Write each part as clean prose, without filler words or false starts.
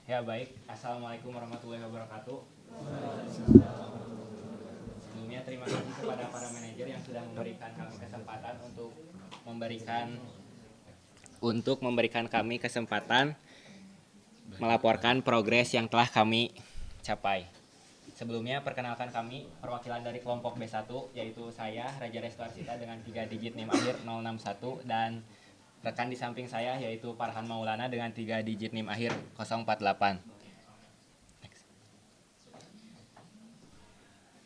Ya baik, Assalamualaikum warahmatullahi wabarakatuh. Sebelumnya terima kasih kepada para manajer yang sudah memberikan kami kesempatan memberikan kami kesempatan melaporkan progres yang telah kami capai. Sebelumnya perkenalkan kami perwakilan dari kelompok B1 yaitu saya Raja Restu Arsita dengan 3 digit NIM akhir 061 dan rekan di samping saya yaitu Farhan Maulana dengan 3 digit NIM akhir 048.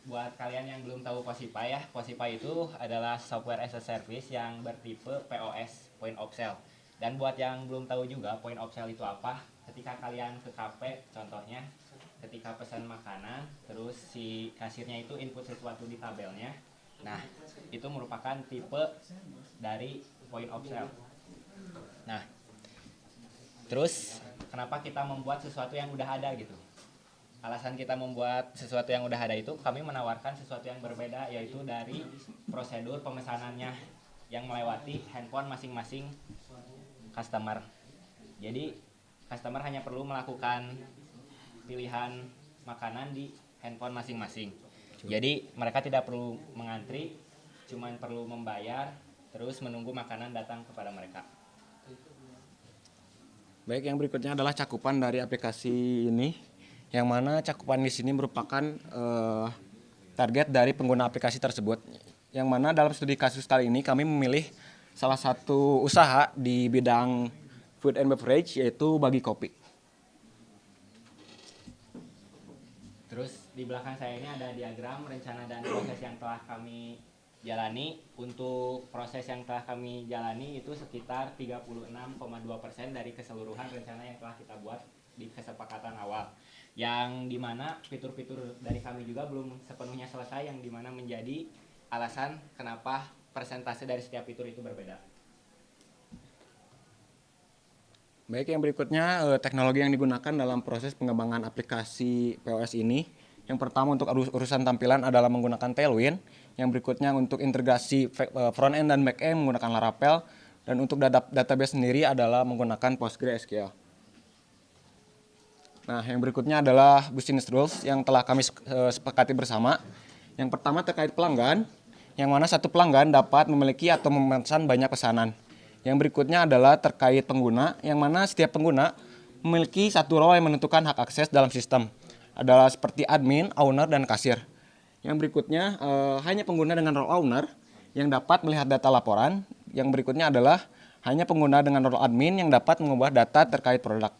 Buat kalian yang belum tahu Posipa ya, Posipa itu adalah software as a service yang bertipe POS, Point of Sale. Dan buat yang belum tahu juga Point of Sale itu apa, ketika kalian ke kafe contohnya, ketika pesan makanan, terus si kasirnya itu input sesuatu di tabelnya. Nah, itu merupakan tipe dari Point of Sale. Nah, terus kenapa kita membuat sesuatu yang udah ada gitu? Alasan kita membuat sesuatu yang udah ada itu kami menawarkan sesuatu yang berbeda yaitu dari prosedur pemesanannya yang melewati handphone masing-masing customer. Jadi customer hanya perlu melakukan pilihan makanan di handphone masing-masing. Jadi mereka tidak perlu mengantri, cuman perlu membayar terus menunggu makanan datang kepada mereka. Baik, yang berikutnya adalah cakupan dari aplikasi ini, yang mana cakupan di sini merupakan target dari pengguna aplikasi tersebut. Yang mana dalam studi kasus kali ini kami memilih salah satu usaha di bidang food and beverage yaitu Bagi Kopi. Terus di belakang saya ini ada diagram rencana dan proses yang telah kami jalani. Untuk proses yang telah kami jalani itu sekitar 36,2% dari keseluruhan rencana yang telah kita buat di kesepakatan awal. Yang dimana fitur-fitur dari kami juga belum sepenuhnya selesai, yang dimana menjadi alasan kenapa persentase dari setiap fitur itu berbeda. Baik, yang berikutnya teknologi yang digunakan dalam proses pengembangan aplikasi POS ini. Yang pertama untuk urusan tampilan adalah menggunakan Tailwind. Yang berikutnya untuk integrasi front end dan back end menggunakan Laravel. Dan untuk database sendiri adalah menggunakan PostgreSQL. Nah, yang berikutnya adalah business rules yang telah kami sepakati bersama. Yang pertama terkait pelanggan, yang mana satu pelanggan dapat memiliki atau memesan banyak pesanan. Yang berikutnya adalah terkait pengguna, yang mana setiap pengguna memiliki satu role yang menentukan hak akses dalam sistem. Adalah seperti admin, owner, dan kasir. Yang berikutnya hanya pengguna dengan role owner yang dapat melihat data laporan. Yang berikutnya adalah hanya pengguna dengan role admin yang dapat mengubah data terkait produk.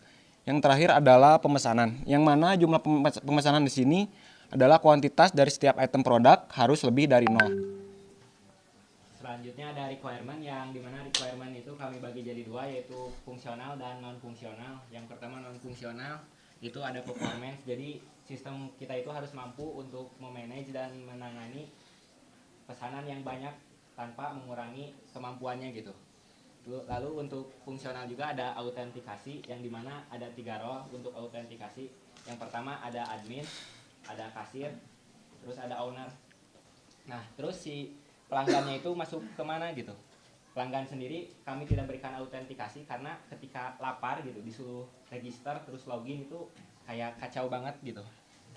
Yang terakhir adalah pemesanan, yang mana jumlah pemesanan di sini adalah kuantitas dari setiap item produk harus lebih dari 0. Selanjutnya ada requirement, yang dimana requirement itu kami bagi jadi dua, yaitu fungsional dan non fungsional. Yang pertama non fungsional itu ada performance, jadi sistem kita itu harus mampu untuk memanage dan menangani pesanan yang banyak tanpa mengurangi kemampuannya gitu. Lalu untuk fungsional juga ada autentikasi, yang dimana ada 3 role untuk autentikasi. Yang pertama ada admin, ada kasir, terus ada owner. Nah terus si pelanggannya itu masuk kemana gitu. Pelanggan sendiri kami tidak berikan autentikasi karena ketika lapar gitu disuruh register terus login itu kayak kacau banget gitu.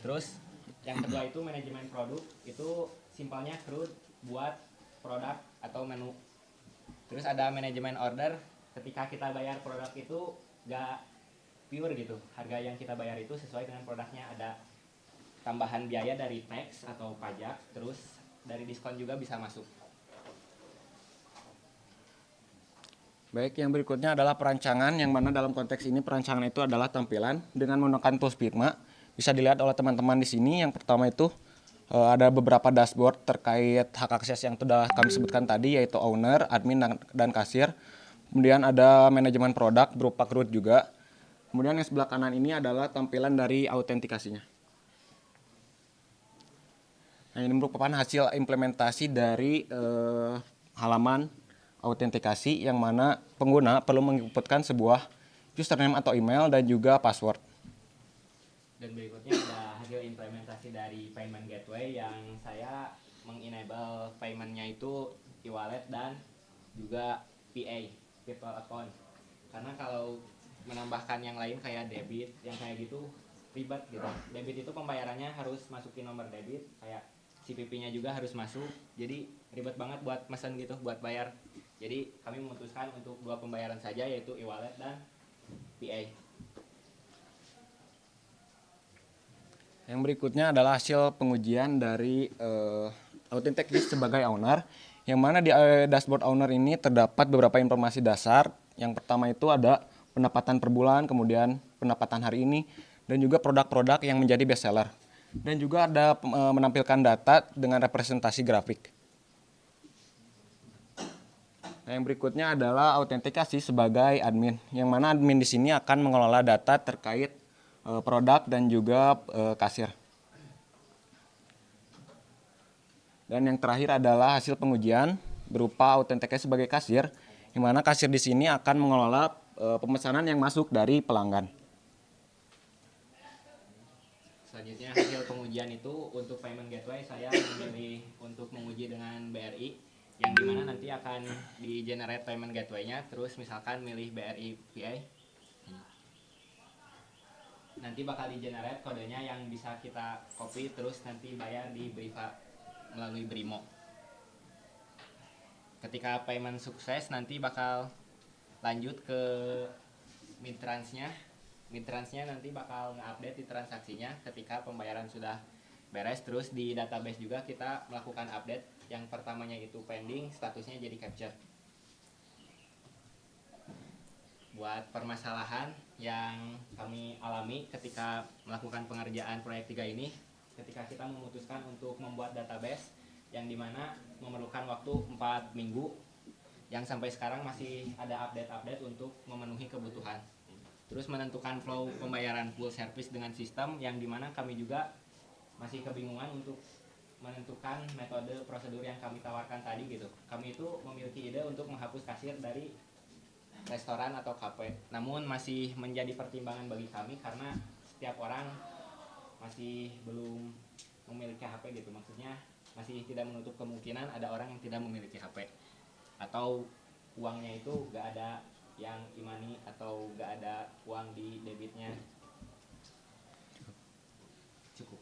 Terus yang kedua itu manajemen produk, itu simpelnya CRUD buat produk atau menu. Terus ada manajemen order, ketika kita bayar produk itu gak pure gitu, harga yang kita bayar itu sesuai dengan produknya. Ada tambahan biaya dari tax atau pajak, terus dari diskon juga bisa masuk. Baik, yang berikutnya adalah perancangan, yang mana dalam konteks ini perancangan itu adalah tampilan dengan menggunakan tools Figma. Bisa dilihat oleh teman-teman di sini. Yang pertama itu ada beberapa dashboard terkait hak akses yang sudah kami sebutkan tadi, yaitu owner, admin, dan kasir. Kemudian ada manajemen produk berupa CRUD juga. Kemudian yang sebelah kanan ini adalah tampilan dari autentikasinya. Nah, ini merupakan hasil implementasi dari halaman autentikasi, yang mana pengguna perlu menginputkan sebuah username atau email dan juga password. Dan berikutnya ada hasil implementasi dari payment gateway, yang saya mengenable paymentnya itu e-wallet dan juga PA, people account. Karena kalau menambahkan yang lain kayak debit yang kayak gitu ribet gitu. Debit itu pembayarannya harus masukin nomor debit, kayak CPP-nya juga harus masuk, jadi ribet banget buat mesen gitu, buat bayar. Jadi kami memutuskan untuk 2 pembayaran saja, yaitu e-wallet dan PA. Yang berikutnya adalah hasil pengujian dari Authentic sebagai owner, yang mana di dashboard owner ini terdapat beberapa informasi dasar. Yang pertama itu ada pendapatan per bulan, kemudian pendapatan hari ini, dan juga produk-produk yang menjadi best seller. Dan juga ada menampilkan data dengan representasi grafik. Nah, yang berikutnya adalah autentikasi sebagai admin, yang mana admin di sini akan mengelola data terkait produk dan juga kasir. Dan yang terakhir adalah hasil pengujian berupa autentikasi sebagai kasir, di mana kasir di sini akan mengelola pemesanan yang masuk dari pelanggan. Selanjutnya hasil pengujian itu untuk payment gateway saya memilih untuk menguji dengan BRI, yang dimana nanti akan di generate payment gateway-nya, terus misalkan milih BRI PA, nanti bakal di generate kodenya yang bisa kita copy terus nanti bayar di Briva melalui Brimo. Ketika payment sukses nanti bakal lanjut ke Midtransnya. Midtransnya nanti bakal nge-update di transaksinya ketika pembayaran sudah beres. Terus di database juga kita melakukan update. Yang pertamanya itu pending, statusnya jadi capture. Buat permasalahan yang kami alami ketika melakukan pengerjaan proyek 3 ini, ketika kita memutuskan untuk membuat database yang dimana memerlukan waktu 4 minggu, yang sampai sekarang masih ada update-update untuk memenuhi kebutuhan. Terus menentukan flow pembayaran full service dengan sistem, yang dimana kami juga masih kebingungan untuk menentukan metode prosedur yang kami tawarkan tadi gitu. Kami itu memiliki ide untuk menghapus kasir dari restoran atau kafe, namun masih menjadi pertimbangan bagi kami karena setiap orang masih belum memiliki HP gitu. Maksudnya masih tidak menutup kemungkinan ada orang yang tidak memiliki HP, atau uangnya itu gak ada yang e-money atau gak ada uang di debitnya. Cukup.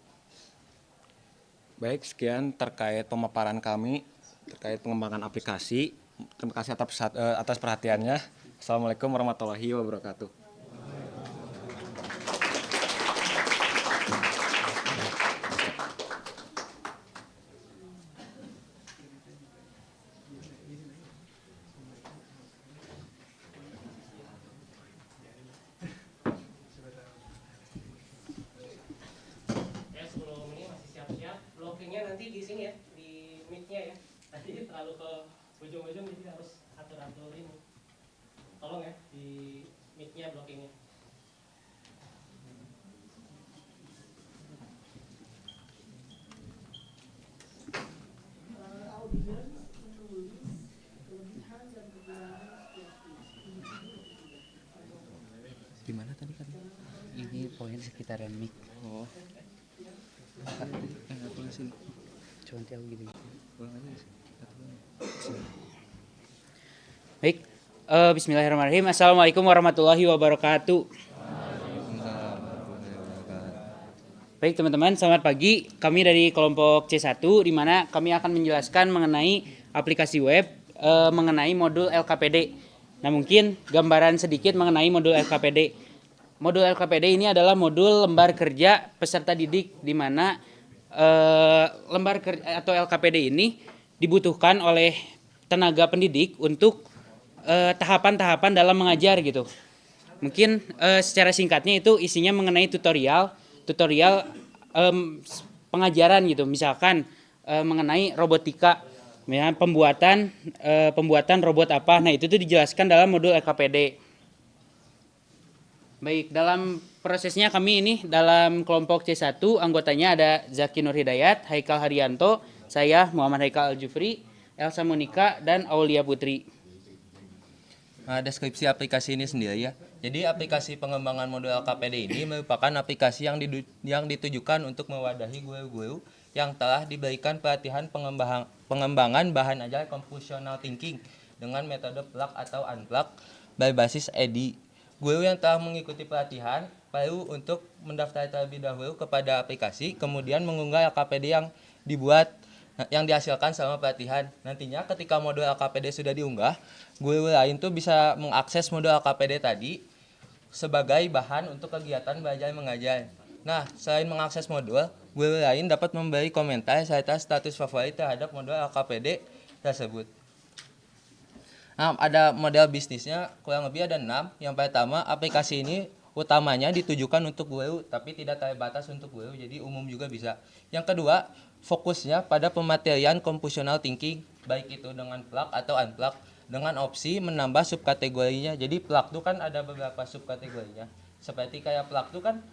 Baik, sekian terkait pemaparan kami terkait pengembangan aplikasi. Terima kasih atas perhatiannya. Assalamualaikum warahmatullahi wabarakatuh. Ya, sebelum ini masih siap-siap. Blockingnya nanti di sini ya, di mic-nya ya. Tadi terlalu ke ujung-ujung jadi harus atur-atur ini. Tolong ya di mic-nya blockingnya. Gimana tadi kan? Ini poin sekitaran mic. Oh, aku sini. Cuma tahu gitu. Pulang aja. Baik. Bismillahirrahmanirrahim. Assalamualaikum warahmatullahi wabarakatuh. Baik teman-teman, selamat pagi. Kami dari kelompok C1 di mana kami akan menjelaskan mengenai aplikasi web mengenai modul LKPD. Nah, mungkin gambaran sedikit mengenai modul LKPD. Modul LKPD ini adalah modul lembar kerja peserta didik di mana lembar kerja atau LKPD ini dibutuhkan oleh tenaga pendidik untuk tahapan-tahapan dalam mengajar gitu. Mungkin secara singkatnya itu isinya mengenai tutorial pengajaran gitu. Misalkan mengenai robotika, ya, pembuatan robot apa. Nah, itu tuh dijelaskan dalam modul LKPD. Baik, dalam prosesnya kami ini dalam kelompok C1 anggotanya ada Zaki Nur Hidayat, Haikal Haryanto, saya Muhammad Haikal Al-Jufri, Elsa Monika, dan Aulia Putri. Nah, deskripsi aplikasi ini sendiri ya. Jadi aplikasi pengembangan modul LKPD ini merupakan aplikasi yang ditujukan untuk mewadahi guru-guru yang telah diberikan pelatihan pengembangan bahan ajar computational thinking dengan metode plug atau unplug berbasis EDI. guru yang telah mengikuti pelatihan perlu untuk mendaftar terlebih dahulu kepada aplikasi, kemudian mengunggah LKPD yang dibuat yang dihasilkan selama pelatihan. Nantinya ketika modul LKPD sudah diunggah, guru lain tuh bisa mengakses modul LKPD tadi sebagai bahan untuk kegiatan belajar mengajar. Nah, selain mengakses modul, guru lain dapat memberi komentar serta status favorit terhadap modul LKPD tersebut. Nah, ada model bisnisnya kurang lebih ada 6. Yang pertama, aplikasi ini utamanya ditujukan untuk guru tapi tidak terbatas untuk guru, jadi umum juga bisa. Yang kedua, fokusnya pada pematerian computational thinking, baik itu dengan plug atau unplug, dengan opsi menambah subkategorinya. Jadi plug itu kan ada beberapa subkategorinya. Seperti kayak plug itu kan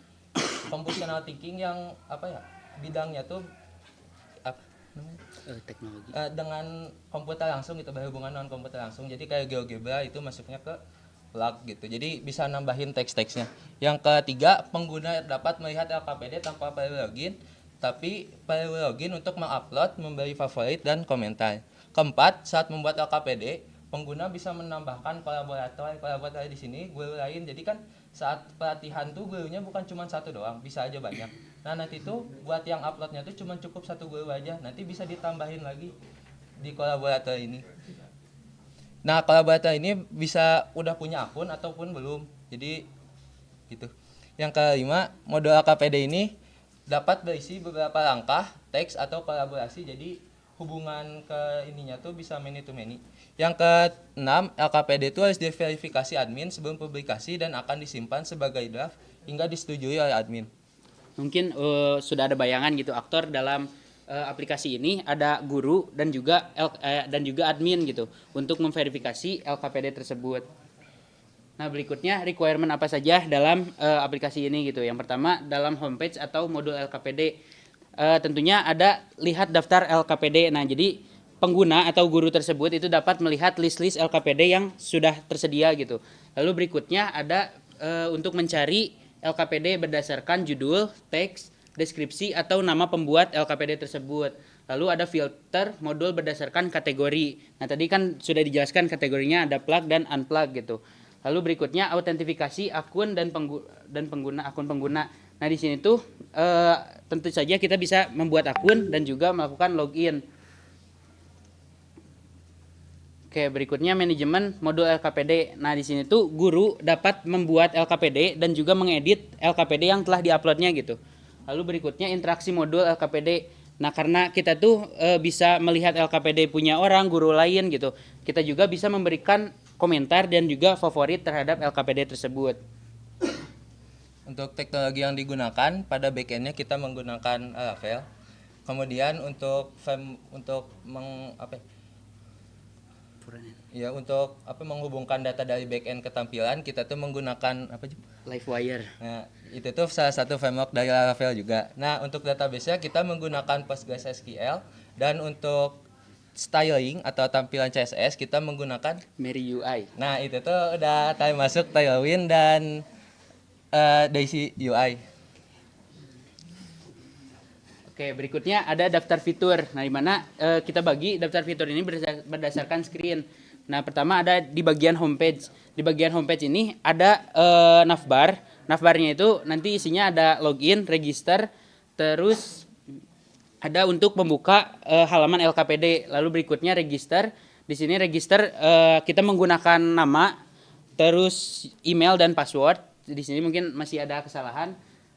computational thinking yang bidangnya tuh Teknologi. dengan komputer langsung gitu, berhubungan dengan komputer langsung. Jadi kayak GeoGebra itu masuknya ke plug gitu. Jadi bisa nambahin teks-teksnya. Yang ketiga, pengguna dapat melihat LKPD tanpa perlu login, tapi perlu login untuk mengupload, memberi favorit dan komentar. Keempat, saat membuat LKPD, pengguna bisa menambahkan kolaborator di sini guru lain. Jadi kan saat pelatihan tuh gurunya bukan cuma satu doang, bisa aja banyak. Nah, nanti tuh buat yang uploadnya tuh cuma cukup satu guru aja, nanti bisa ditambahin lagi di kolaborator ini. Nah, kolaborator ini bisa udah punya akun ataupun belum. Jadi gitu. Yang kelima, modul LKPD ini dapat berisi beberapa langkah, teks atau kolaborasi. Jadi hubungan ke ininya tuh bisa many to many. Yang keenam, LKPD itu harus diverifikasi admin sebelum publikasi dan akan disimpan sebagai draft hingga disetujui oleh admin. Mungkin sudah ada bayangan gitu aktor dalam aplikasi ini ada guru dan juga admin gitu untuk memverifikasi LKPD tersebut. Nah, berikutnya requirement apa saja dalam aplikasi ini gitu. Yang pertama, dalam homepage atau modul LKPD tentunya ada lihat daftar LKPD. Nah, jadi pengguna atau guru tersebut itu dapat melihat list-list LKPD yang sudah tersedia gitu. Lalu berikutnya ada untuk mencari LKPD berdasarkan judul, teks, deskripsi atau nama pembuat LKPD tersebut. Lalu ada filter modul berdasarkan kategori. Nah, tadi kan sudah dijelaskan kategorinya ada plug dan unplug gitu. Lalu berikutnya autentifikasi akun dan akun pengguna. Nah, di sini tuh tentu saja kita bisa membuat akun dan juga melakukan login. Oke, berikutnya manajemen modul LKPD. Nah, di sini tuh guru dapat membuat LKPD dan juga mengedit LKPD yang telah diuploadnya gitu. Lalu berikutnya interaksi modul LKPD. Nah, karena kita tuh bisa melihat LKPD punya orang, guru lain gitu. Kita juga bisa memberikan komentar dan juga favorit terhadap LKPD tersebut. Untuk teknologi yang digunakan pada backend-nya kita menggunakan Laravel. Kemudian untuk menghubungkan data dari backend ke tampilan kita tuh menggunakan Livewire. Nah, itu tuh salah satu framework dari Laravel juga. Nah, untuk database-nya kita menggunakan PostgreSQL dan untuk styling atau tampilan CSS kita menggunakan Mary UI. Nah, itu tuh udah masuk Tailwind dan Daisy UI. Oke, berikutnya ada daftar fitur. Nah, di mana kita bagi daftar fitur ini berdasarkan screen. Nah, pertama ada di bagian homepage. Di bagian homepage ini ada navbar. Navbarnya itu nanti isinya ada login, register, terus ada untuk membuka halaman LKPD. Lalu berikutnya register. Di sini register kita menggunakan nama, terus email dan password. Di sini mungkin masih ada kesalahan.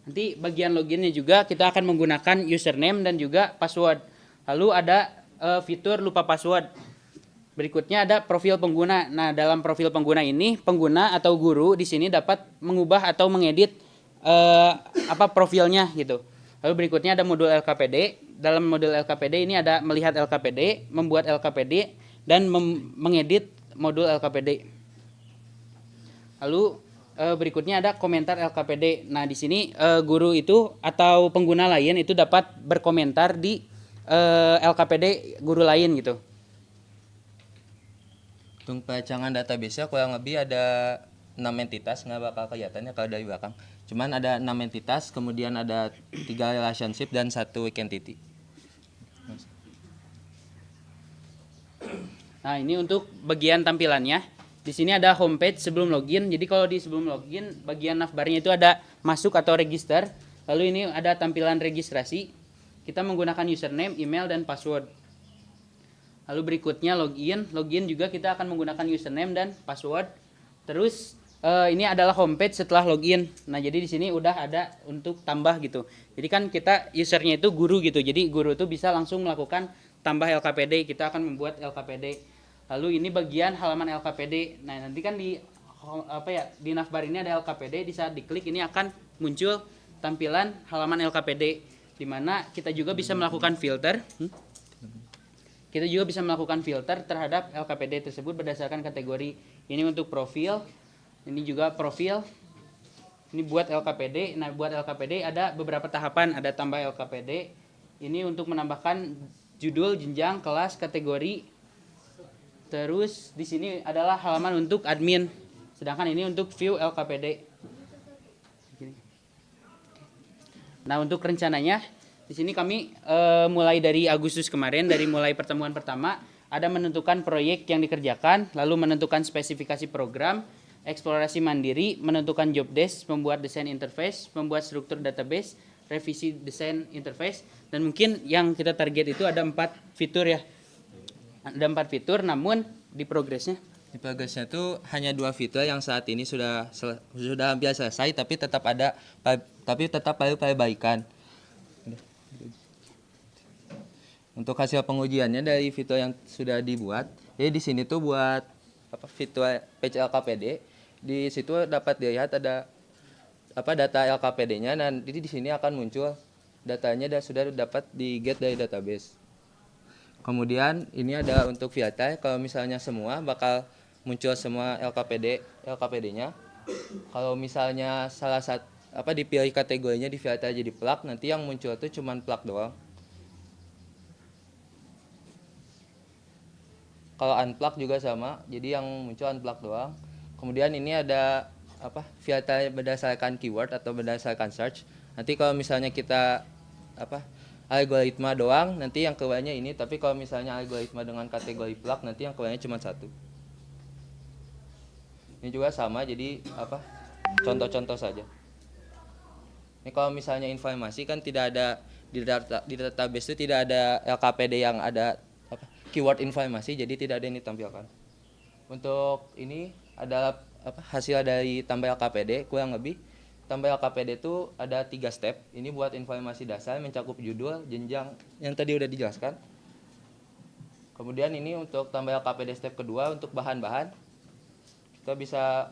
Nanti bagian loginnya juga kita akan menggunakan username dan juga password. Lalu ada fitur lupa password. Berikutnya ada profil pengguna. Nah, dalam profil pengguna ini pengguna atau guru di sini dapat mengubah atau mengedit profilnya gitu. Lalu berikutnya ada modul LKPD. Dalam modul LKPD ini ada melihat LKPD, membuat LKPD dan mengedit modul LKPD. Lalu berikutnya ada komentar LKPD. Nah, di sini guru itu atau pengguna lain itu dapat berkomentar di LKPD guru lain gitu. Untuk perancangan database-nya kurang lebih ada 6 entitas, nggak bakal kelihatannya kalau dari belakang. Cuman ada 6 entitas, kemudian ada 3 relationship dan 1 weak entity. Nah, ini untuk bagian tampilannya. Di sini ada homepage sebelum login. Jadi kalau di sebelum login, bagian navbarnya itu ada masuk atau register. Lalu ini ada tampilan registrasi. Kita menggunakan username, email, dan password. Lalu berikutnya login. Login juga kita akan menggunakan username dan password. Terus ini adalah homepage setelah login. Nah, jadi di sini udah ada untuk tambah gitu. Jadi kan kita usernya itu guru gitu. Jadi guru itu bisa langsung melakukan tambah LKPD. Kita akan membuat LKPD. Lalu ini bagian halaman LKPD. Nah, nanti kan di di navbar ini ada LKPD. Di saat diklik ini akan muncul tampilan halaman LKPD di mana kita juga bisa melakukan filter. Kita juga bisa melakukan filter terhadap LKPD tersebut berdasarkan kategori. Ini untuk profil. Ini juga profil. Ini buat LKPD. Nah, buat LKPD ada beberapa tahapan. Ada tambah LKPD. Ini untuk menambahkan judul, jenjang, kelas, kategori. Terus di sini adalah halaman untuk admin. Sedangkan ini untuk view LKPD. Nah, untuk rencananya di sini kami mulai dari Agustus kemarin, dari mulai pertemuan pertama ada menentukan proyek yang dikerjakan, lalu menentukan spesifikasi program, eksplorasi mandiri, menentukan job desk, membuat desain interface, membuat struktur database, revisi desain interface, dan mungkin yang kita target itu ada 4 fitur ya. Ada 4 fitur, namun di progresnya Di progresnya tuh hanya 2 fitur yang saat ini sudah hampir selesai, tapi tetap perlu perbaikan. Untuk hasil pengujiannya dari fitur yang sudah dibuat, jadi di sini tuh buat fitur page LKPD, di situ dapat dilihat ada data LKPD-nya, dan jadi di sini akan muncul datanya dan sudah dapat di get dari database. Kemudian ini ada untuk filter, kalau misalnya semua bakal muncul semua LKPD-nya. Kalau misalnya salah satu dipilih kategorinya di filter jadi plug, nanti yang muncul tuh cuman plug doang. Kalau unplug juga sama, jadi yang muncul unplug doang. Kemudian ini ada filter berdasarkan keyword atau berdasarkan search. Nanti kalau misalnya kita algoritma doang, nanti yang keluarnya ini. Tapi kalau misalnya algoritma dengan kategori plug, nanti yang keluarnya cuma 1. Ini juga sama, jadi contoh-contoh saja. Ini kalau misalnya informasi kan tidak ada di database itu tidak ada LKPD yang ada keyword informasi, jadi tidak ada yang ditampilkan. Untuk ini adalah hasil dari tambah LKPD, kurang lebih tambah LKPD itu ada 3 step. Ini buat informasi dasar mencakup judul, jenjang yang tadi udah dijelaskan. Kemudian ini untuk tambah LKPD step kedua untuk bahan-bahan. Kita bisa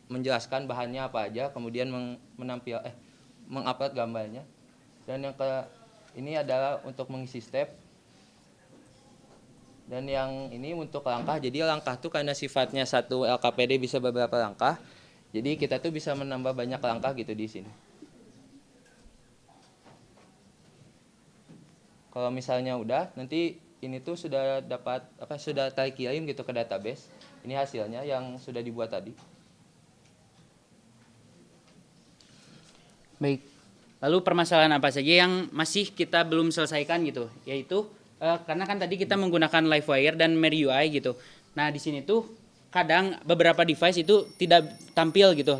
menjelaskan bahannya apa aja, kemudian mengupload gambarnya. Dan yang ini adalah untuk mengisi step. Dan yang ini untuk langkah, jadi langkah tuh karena sifatnya satu LKPD bisa beberapa langkah, jadi kita tuh bisa menambah banyak langkah gitu di sini. Kalau misalnya udah, nanti ini tuh sudah dapat sudah terkirim gitu ke database. Ini hasilnya yang sudah dibuat tadi. baik. Lalu permasalahan apa saja yang masih kita belum selesaikan gitu, yaitu karena kan tadi kita menggunakan Livewire dan MerUI gitu. Nah, di sini tuh kadang beberapa device itu tidak tampil gitu.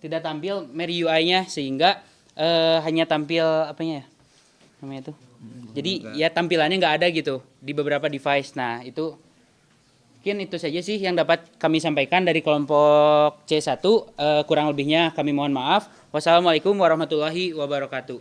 Tidak tampil MerUI-nya sehingga hanya tampil namanya itu. Jadi ya tampilannya nggak ada gitu di beberapa device. Nah, itu mungkin itu saja sih yang dapat kami sampaikan dari kelompok C1. Kurang lebihnya kami mohon maaf. Wassalamualaikum warahmatullahi wabarakatuh.